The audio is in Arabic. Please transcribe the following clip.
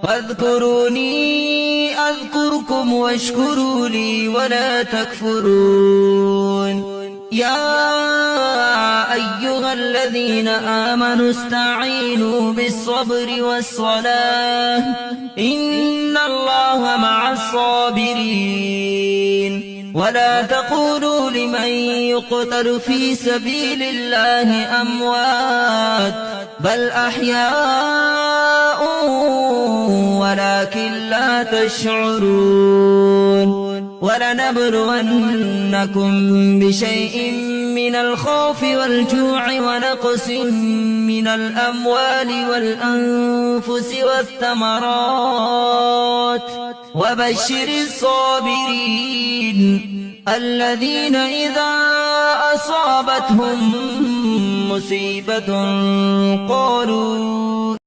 واذكروني أذكركم واشكروا لي ولا تكفرون. يا أيها الذين آمنوا استعينوا بالصبر والصلاة إن الله مع الصابرين. ولا تقولوا لمن يقتل في سبيل الله أموات بل أحياء ولكن لا تشعرون. ولنبلونكم بشيء من الخوف والجوع ونقص من الأموال والأنفس والثمرات وبشر الصابرين الذين إذا أصابتهم مصيبة قالوا